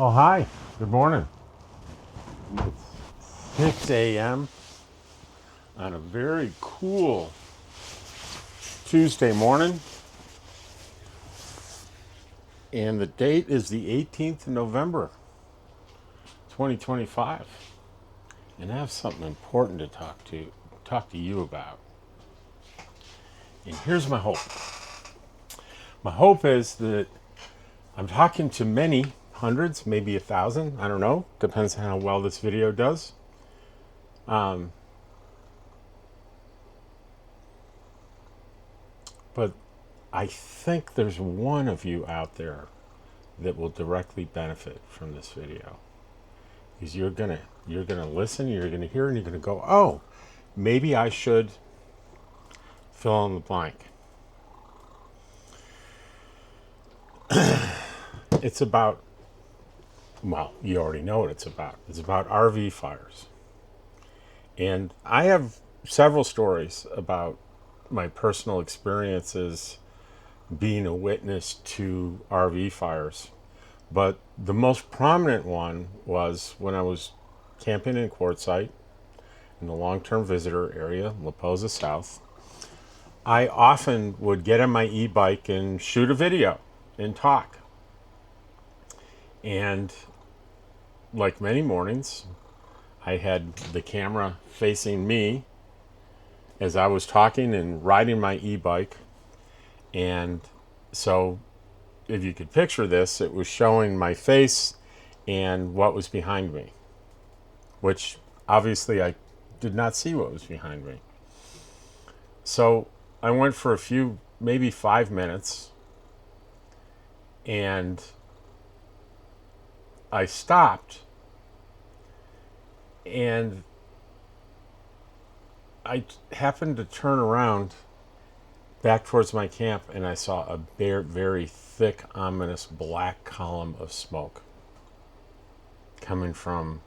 Oh, hi. Good morning. It's 6 a.m. on a very cool Tuesday morning. And the date is the 18th of November, 2025. And I have something important to talk to you about. And here's my hope. My hope is that I'm talking to many, hundreds, maybe 1,000, I don't know, depends on how well this video does. But I think there's one of you out there that will directly benefit from this video. Because you're gonna listen, you're gonna hear, and you're gonna go, oh, maybe I should fill in the blank. It's about, well, you already know what it's about. It's about RV fires. And I have several stories about my personal experiences being a witness to RV fires. But the most prominent one was when I was camping in Quartzsite in the long-term visitor area, Posa South. I often would get on my e-bike and shoot a video and talk. And like many mornings, I had the camera facing me as I was talking and riding my e-bike. And so if you could picture this, it was showing my face and what was behind me, which obviously I did not see what was behind me. So I went for a few, maybe 5 minutes, and I stopped, and I happened to turn around back towards my camp, and I saw a very, very thick, ominous black column of smoke coming from,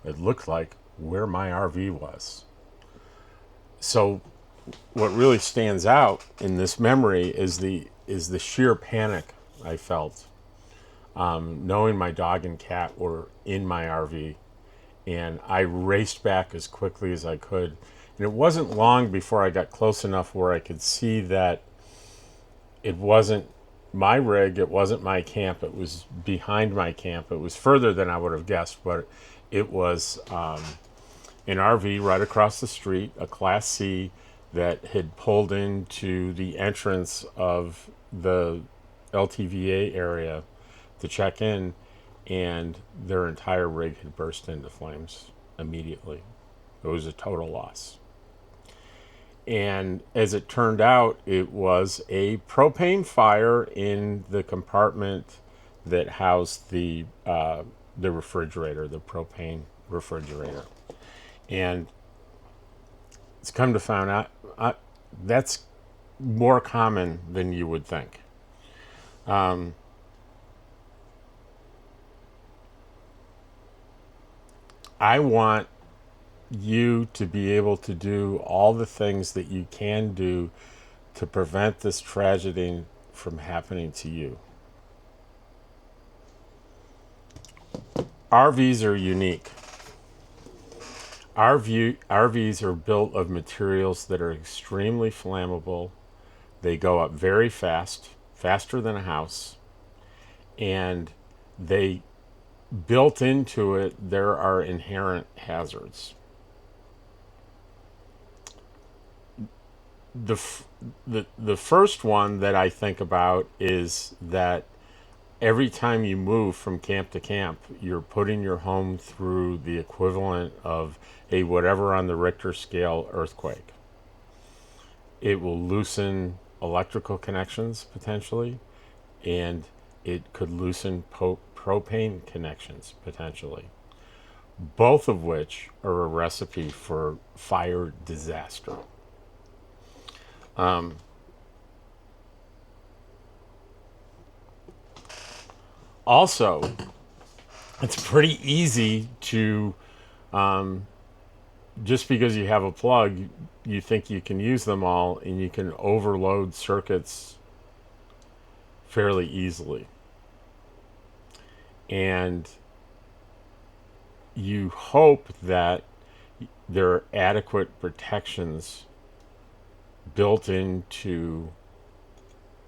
it looked like, where my RV was. So what really stands out in this memory is the sheer panic I felt, knowing my dog and cat were in my RV, and I raced back as quickly as I could. And it wasn't long before I got close enough where I could see that it wasn't my rig, it wasn't my camp, it was behind my camp. It was further than I would have guessed, but it was an RV right across the street, a Class C, that had pulled into the entrance of the LTVA area to check in, and their entire rig had burst into flames immediately. It was a total loss. And as it turned out, it was a propane fire in the compartment that housed the refrigerator, the propane refrigerator. And it's come to find out that's more common than you would think. I want you to be able to do all the things that you can do to prevent this tragedy from happening to you. RVs are unique. RVs are built of materials that are extremely flammable. They go up very fast, faster than a house, and they built into it there are inherent hazards. The first one that I think about is that every time you move from camp to camp, you're putting your home through the equivalent of a whatever on the Richter scale earthquake. It will loosen electrical connections potentially, and it could loosen propane connections potentially, both of which are a recipe for fire disaster. Also, it's pretty easy to, just because you have a plug, you think you can use them all, and you can overload circuits fairly easily. And you hope that there are adequate protections built into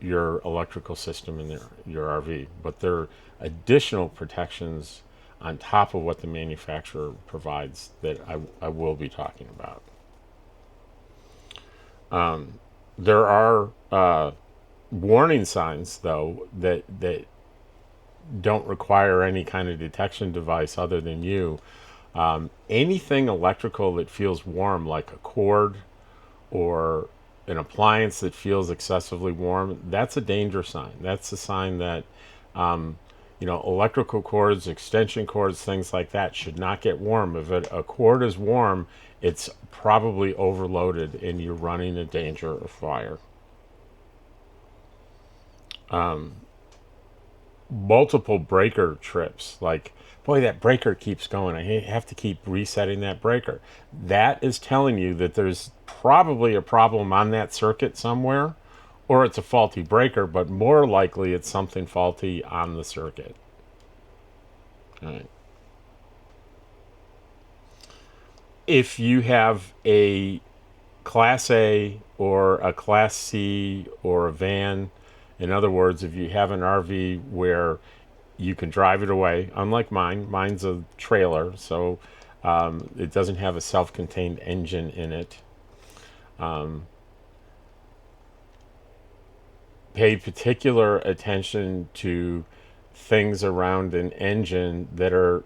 your electrical system in your RV, but there are additional protections on top of what the manufacturer provides that I will be talking about. There are warning signs, though, that don't require any kind of detection device other than you. Anything electrical that feels warm, like a cord or an appliance that feels excessively warm, that's a danger sign. That's a sign that electrical cords, extension cords, things like that should not get warm. If a cord is warm, it's probably overloaded and you're running a danger of fire. Multiple breaker trips, like, boy, that breaker keeps going. I have to keep resetting that breaker. That is telling you that there's probably a problem on that circuit somewhere, or it's a faulty breaker, but more likely it's something faulty on the circuit. All right. If you have a Class A or a Class C or a van, in other words, if you have an RV where you can drive it away, unlike mine's a trailer, so it doesn't have a self-contained engine in it. Pay particular attention to things around an engine that are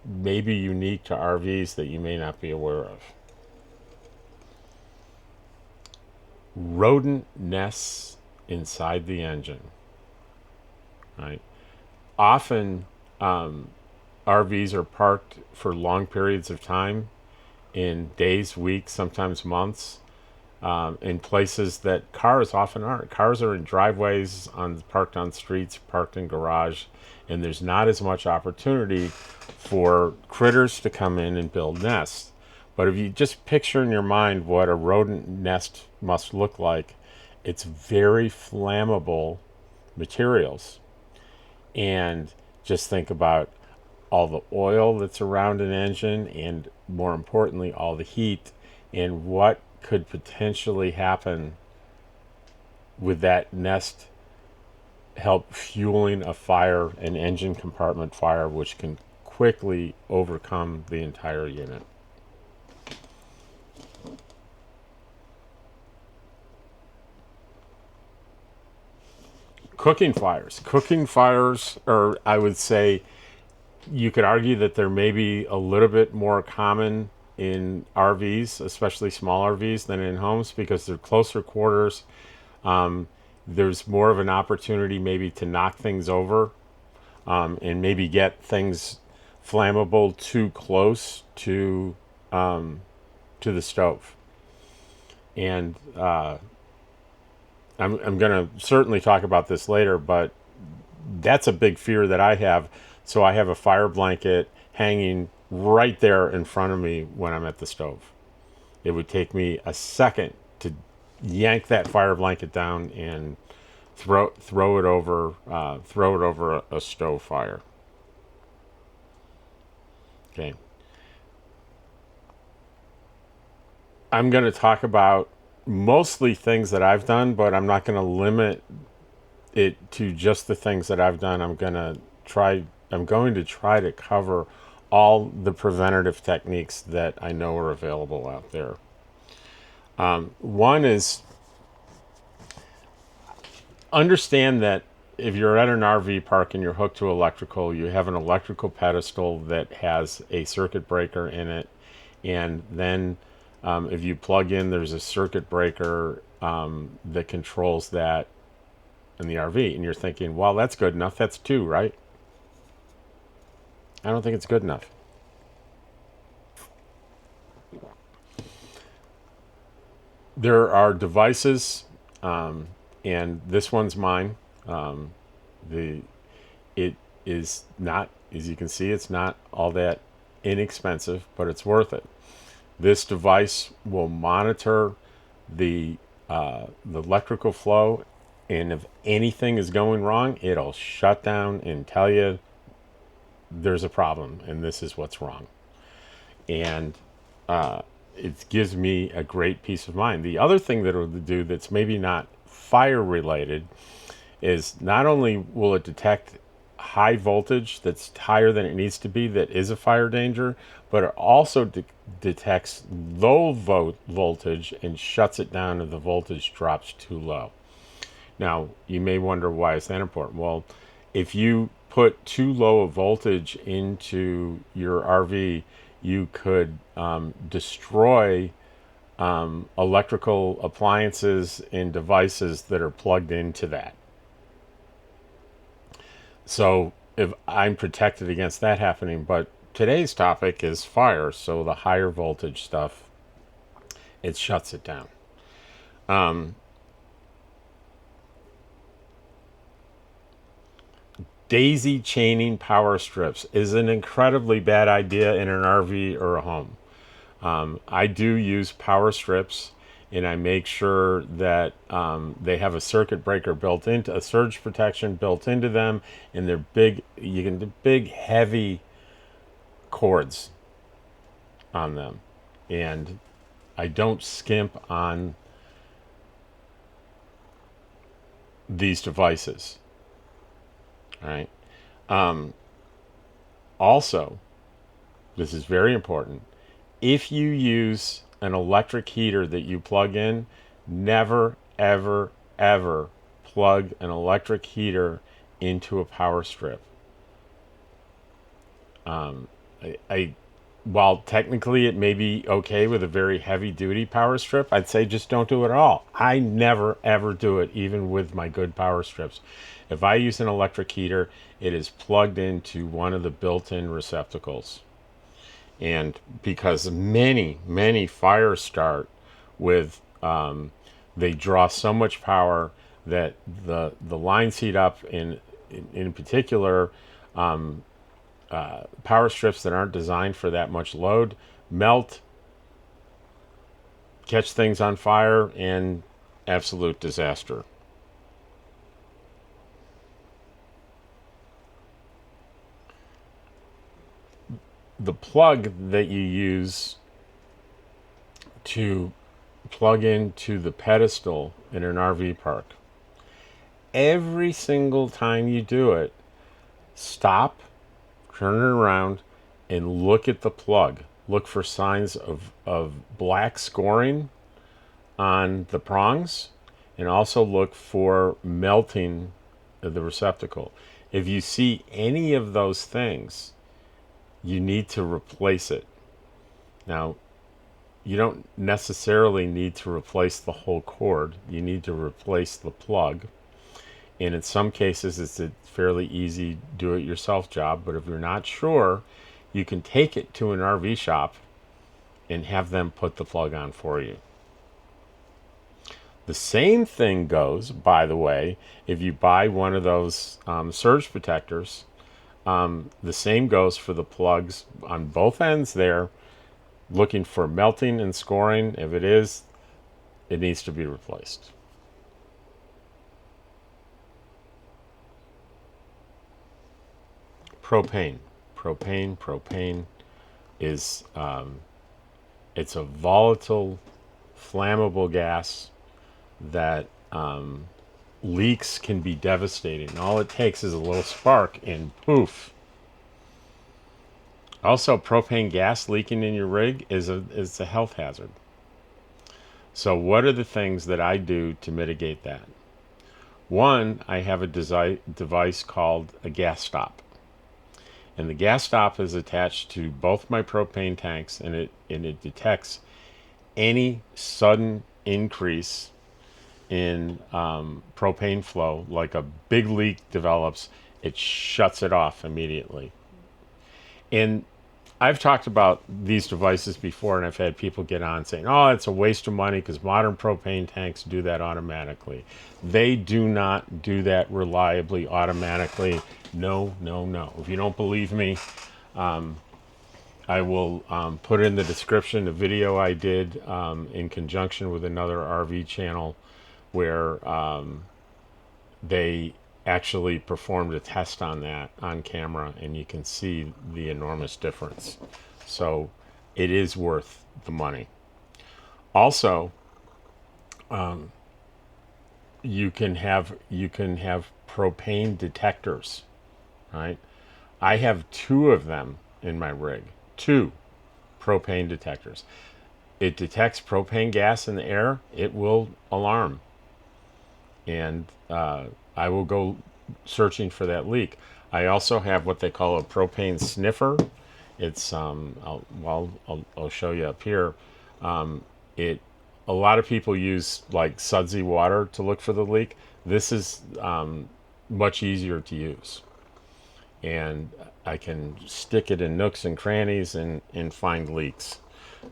maybe unique to RVs that you may not be aware of. Rodent nests inside the engine. Right? Often, RVs are parked for long periods of time, in days, weeks, sometimes months, in places that cars often aren't. Cars are in driveways, parked on streets, parked in garage, and there's not as much opportunity for critters to come in and build nests. But if you just picture in your mind what a rodent nest must look like, it's very flammable materials. And just think about all the oil that's around an engine, and more importantly, all the heat, and what could potentially happen with that nest help fueling a fire, an engine compartment fire, which can quickly overcome the entire unit. Cooking fires are, I would say, you could argue that they're maybe a little bit more common in RVs, especially small RVs, than in homes, because they're closer quarters. There's more of an opportunity maybe to knock things over, and maybe get things flammable too close to the stove. And I'm going to certainly talk about this later, but that's a big fear that I have. So I have a fire blanket hanging right there in front of me when I'm at the stove. It would take me a second to yank that fire blanket down and throw it over a stove fire. Okay. I'm going to talk about mostly things that I've done, but I'm not going to limit it to just the things that I've done. I'm going to try to cover all the preventative techniques that I know are available out there. One is, understand that if you're at an RV park and you're hooked to electrical, you have an electrical pedestal that has a circuit breaker in it, and then if you plug in, there's a circuit breaker that controls that in the RV, and you're thinking, well, that's good enough. That's two, right? I don't think it's good enough. There are devices, and this one's mine. It is not, as you can see, it's not all that inexpensive, but it's worth it. This device will monitor the electrical flow, and if anything is going wrong, it'll shut down and tell you there's a problem, and this is what's wrong. and it gives me a great peace of mind. The other thing that it'll do that's maybe not fire related is not only will it detect high voltage that's higher than it needs to be that is a fire danger, but it also detects low voltage and shuts it down if the voltage drops too low. Now, you may wonder, why is that important? Well, if you put too low a voltage into your RV, you could destroy electrical appliances and devices that are plugged into that. So if I'm protected against that happening, but today's topic is fire, so the higher voltage stuff, it shuts it down. Daisy chaining power strips is an incredibly bad idea in an RV or a home. I do use power strips, and I make sure that they have a circuit breaker built into a surge protection built into them, and they're big. You can do big, heavy cords on them, and I don't skimp on these devices. All right. Also, this is very important. If you use an electric heater that you plug in, never, ever, ever plug an electric heater into a power strip. I while technically it may be okay with a very heavy duty power strip, I'd say just don't do it at all. I never ever do it, even with my good power strips. If I use an electric heater, it is plugged into one of the built-in receptacles. And because many fires start with, they draw so much power that the lines heat up, in particular, power strips that aren't designed for that much load melt, catch things on fire, and absolute disaster. The plug that you use to plug into the pedestal in an RV park, every single time you do it, stop, turn it around, and look at the plug. Look for signs of black scoring on the prongs, and also look for melting of the receptacle. If you see any of those things, you need to replace it. Now, you don't necessarily need to replace the whole cord. You need to replace the plug. And in some cases, it's a fairly easy do-it-yourself job. But if you're not sure, you can take it to an RV shop and have them put the plug on for you. The same thing goes, by the way, if you buy one of those surge protectors. The same goes for the plugs on both ends there, looking for melting and scoring. If it is, it needs to be replaced. Propane. Propane is, it's a volatile, flammable gas that leaks can be devastating. All it takes is a little spark and poof. Also, propane gas leaking in your rig is a health hazard. So what are the things that I do to mitigate that? One, I have a device called a gas stop. And the gas stop is attached to both my propane tanks, and it detects any sudden increase in propane flow, like a big leak develops, it shuts it off immediately. And I've talked about these devices before, and I've had people get on saying, oh, it's a waste of money because modern propane tanks do that automatically. They do not do that reliably automatically. No. If you don't believe me, I will put in the description a video I did in conjunction with another RV channel where they actually performed a test on that on camera, and you can see the enormous difference. So it is worth the money. Also, you can have propane detectors, right? I have two of them in my rig. Two propane detectors. It detects propane gas in the air. It will alarm, and I will go searching for that leak. I also have what they call a propane sniffer. It's I'll show you up here. It A lot of people use like sudsy water to look for the leak. This is much easier to use, and I can stick it in nooks and crannies and find leaks.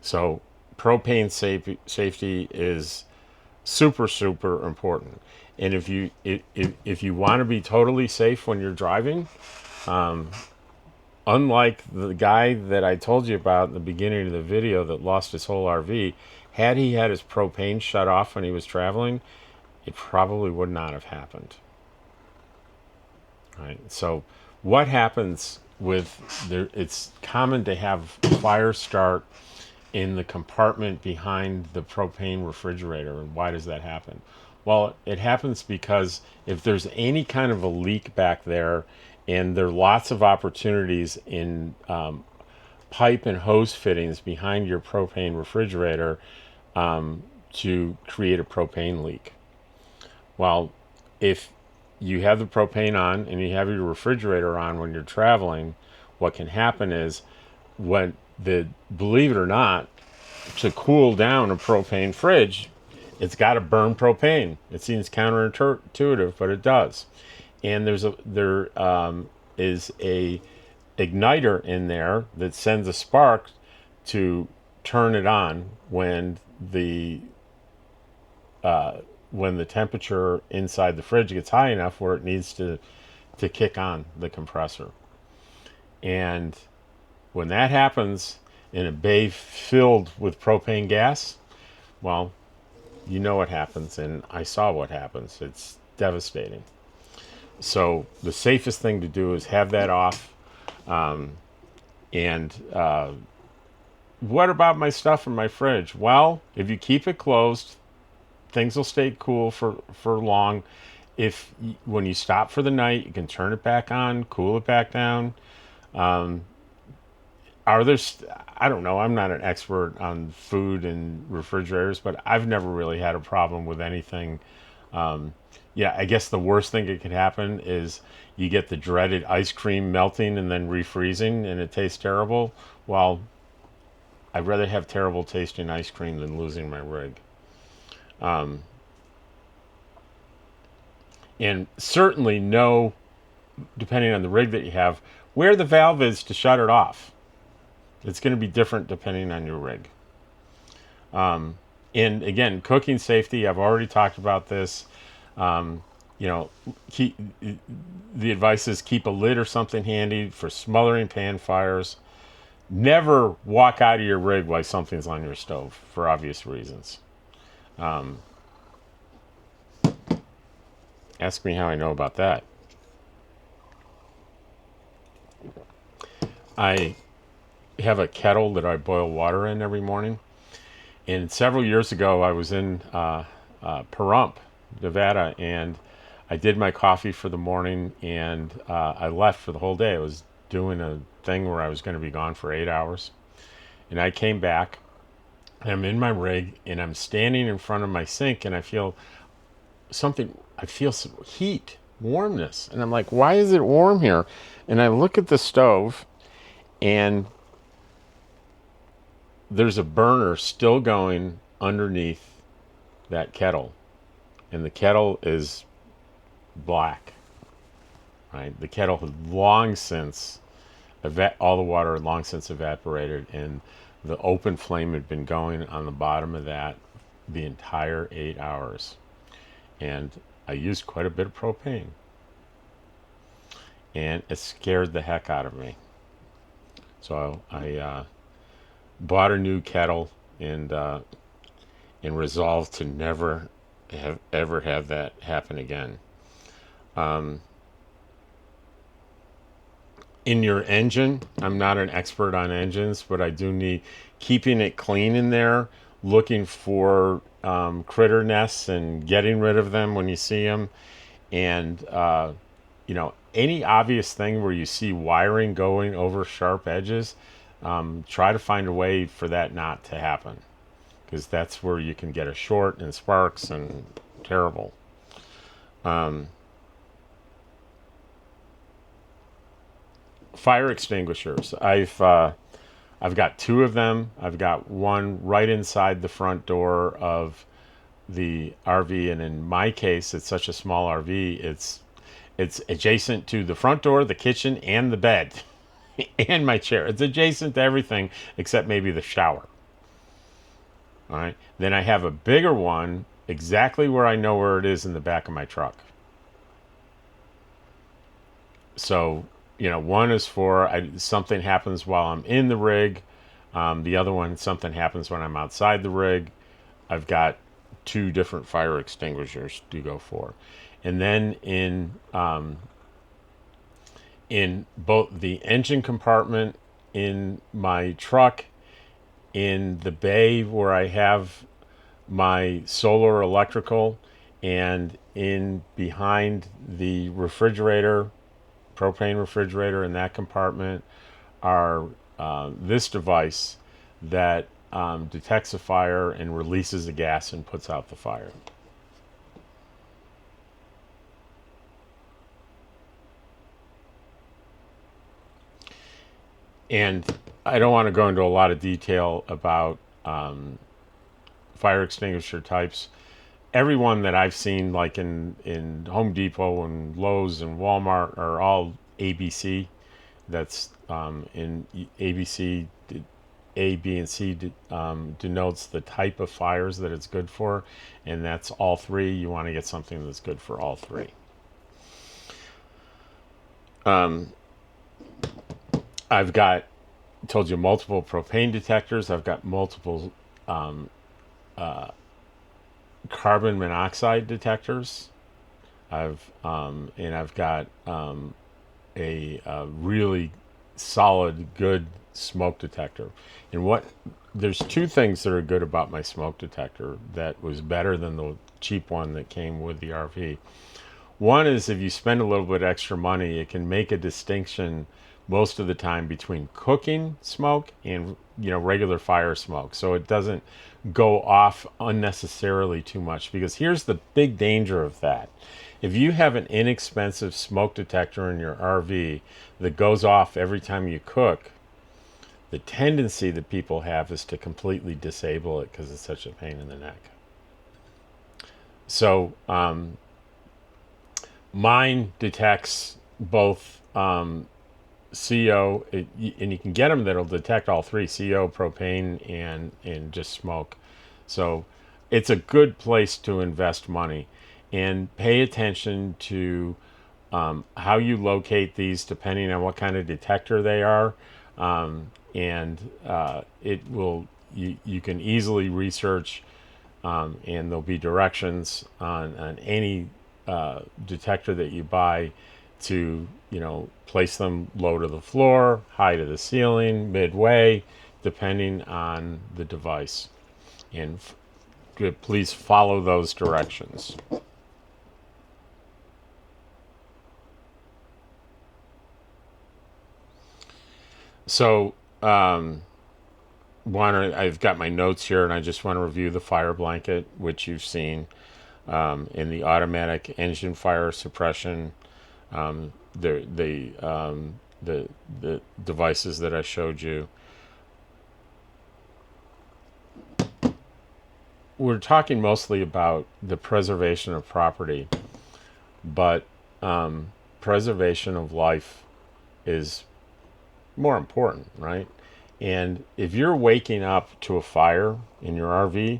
So propane safety is super super important. And if you want to be totally safe when you're driving, unlike the guy that I told you about in the beginning of the video that lost his whole RV, had he had his propane shut off when he was traveling, it probably would not have happened. Right? So what happens with there, it's common to have fire start in the compartment behind the propane refrigerator. And why does that happen? Well, it happens because if there's any kind of a leak back there, and there are lots of opportunities in pipe and hose fittings behind your propane refrigerator to create a propane leak. Well, if you have the propane on and you have your refrigerator on when you're traveling, what can happen is believe it or not, to cool down a propane fridge, it's got to burn propane. It seems counterintuitive, but it does. And there is a igniter in there that sends a spark to turn it on when the temperature inside the fridge gets high enough where it needs to kick on the compressor. And when that happens in a bay filled with propane gas, well, you know what happens, and I saw what happens. It's devastating. So the safest thing to do is have that off. And what about my stuff in my fridge? Well, if you keep it closed, things will stay cool for long. When you stop for the night, you can turn it back on, cool it back down. I don't know, I'm not an expert on food and refrigerators, but I've never really had a problem with anything. Yeah, I guess the worst thing that could happen is you get the dreaded ice cream melting and then refreezing and it tastes terrible. Well, I'd rather have terrible tasting ice cream than losing my rig. And certainly know, depending on the rig that you have, where the valve is to shut it off. It's going to be different depending on your rig. And again, cooking safety, I've already talked about this. The advice is keep a lid or something handy for smothering pan fires. Never walk out of your rig while something's on your stove for obvious reasons. Ask me how I know about that. I have a kettle that I boil water in every morning. And several years ago, I was in Pahrump, Nevada, and I did my coffee for the morning, and I left for the whole day. I was doing a thing where I was going to be gone for 8 hours. And I came back, and I'm in my rig, and I'm standing in front of my sink, and I feel some heat, warmness. And I'm like, why is it warm here? And I look at the stove, and there's a burner still going underneath that kettle. And the kettle is black, right? The kettle had long since, all the water had long since evaporated, and the open flame had been going on the bottom of that the entire 8 hours. And I used quite a bit of propane. And it scared the heck out of me. So I bought a new kettle and resolved to never ever have that happen again. in your engine. I'm not an expert on engines, but I do need keeping it clean in there, looking for critter nests and getting rid of them when you see them, and any obvious thing where you see wiring going over sharp edges, try to find a way for that not to happen, because that's where you can get a short and sparks and terrible. Fire extinguishers. I've got two of them. I've got one right inside the front door of the RV, and in my case, it's such a small RV. It's adjacent to the front door, the kitchen, and the bed, and my chair. It's adjacent to everything except maybe the shower. All right. Then I have a bigger one exactly where I know where it is in the back of my truck. So, one is for something happens while I'm in the rig. The other one, something happens when I'm outside the rig. I've got two different fire extinguishers to go for. And then in both the engine compartment in my truck, in the bay where I have my solar electrical, and in behind the refrigerator, propane refrigerator in that compartment, are this device that detects a fire and releases the gas and puts out the fire. And I don't want to go into a lot of detail about fire extinguisher types. Everyone that I've seen, like in Home Depot and Lowe's and Walmart, are all ABC. That's in ABC, A, B, and C denotes the type of fires that it's good for, and that's all three. You want to get something that's good for all three. I've got, told you, multiple propane detectors. I've got multiple carbon monoxide detectors. I've got a really solid, good smoke detector. And there's two things that are good about my smoke detector that was better than the cheap one that came with the RV. One is, if you spend a little bit extra money, it can make a distinction most of the time between cooking smoke and regular fire smoke, so it doesn't go off unnecessarily too much. Because here's the big danger of that: if you have an inexpensive smoke detector in your RV that goes off every time you cook, the tendency that people have is to completely disable it because it's such a pain in the neck. So mine detects both CO, and you can get them that'll detect all three: CO, propane, and just smoke. So it's a good place to invest money, and pay attention to how you locate these depending on what kind of detector they are. And it will, you can easily research, and there'll be directions on any detector that you buy to place them low to the floor, high to the ceiling, midway, depending on the device. And please follow those directions. So I've got my notes here, and I just want to review the fire blanket, which you've seen, in the automatic engine fire suppression, the devices that I showed you. We're talking mostly about the preservation of property, but preservation of life is more important, right? And if you're waking up to a fire in your RV,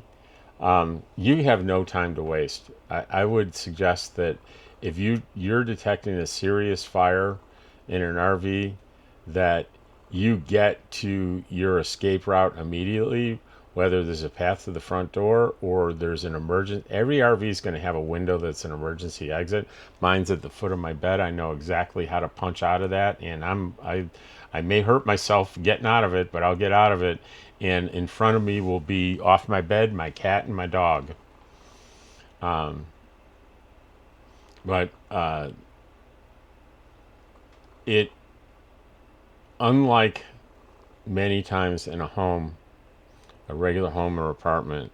you have no time to waste. I would suggest that if you're detecting a serious fire in an RV, that you get to your escape route immediately, whether there's a path to the front door or there's an emergency. Every RV is going to have a window that's an emergency exit. Mine's at the foot of my bed. I know exactly how to punch out of that, and I may hurt myself getting out of it, but I'll get out of it. And in front of me will be, off my bed, my cat and my dog. But it, unlike many times in a home, a regular home or apartment,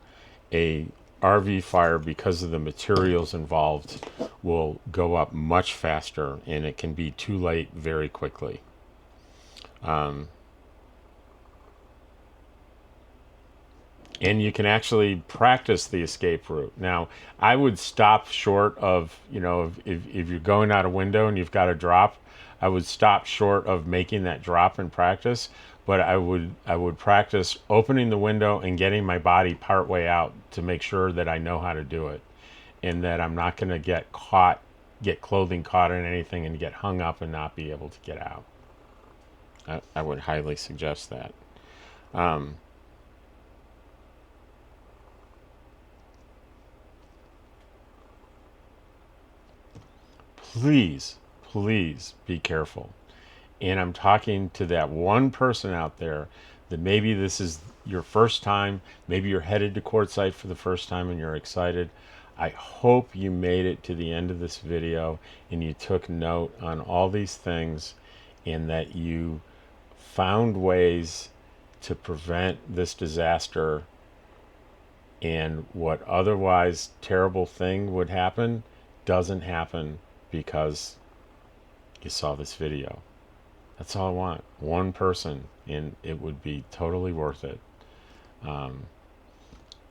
a RV fire, because of the materials involved, will go up much faster, and it can be too late very quickly. And you can actually practice the escape route. Now, I would stop short of, if you're going out a window and you've got a drop, I would stop short of making that drop in practice, but I would practice opening the window and getting my body part way out to make sure that I know how to do it, and that I'm not going to get clothing caught in anything and get hung up and not be able to get out. I would highly suggest that. Please, please be careful. And I'm talking to that one person out there that maybe this is your first time, maybe you're headed to Quartzsite for the first time and you're excited. I hope you made it to the end of this video and you took note on all these things, and that you found ways to prevent this disaster, and what otherwise terrible thing would happen doesn't happen because you saw this video. That's all I want. One person, and it would be totally worth it.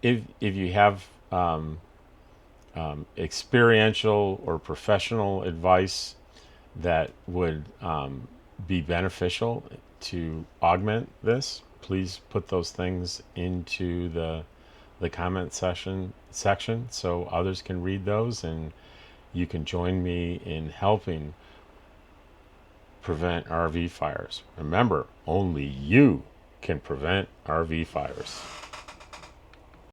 If you have experiential or professional advice that would be beneficial to augment this, please put those things into the comment section so others can read those, and you can join me in helping prevent RV fires. Remember, only you can prevent RV fires.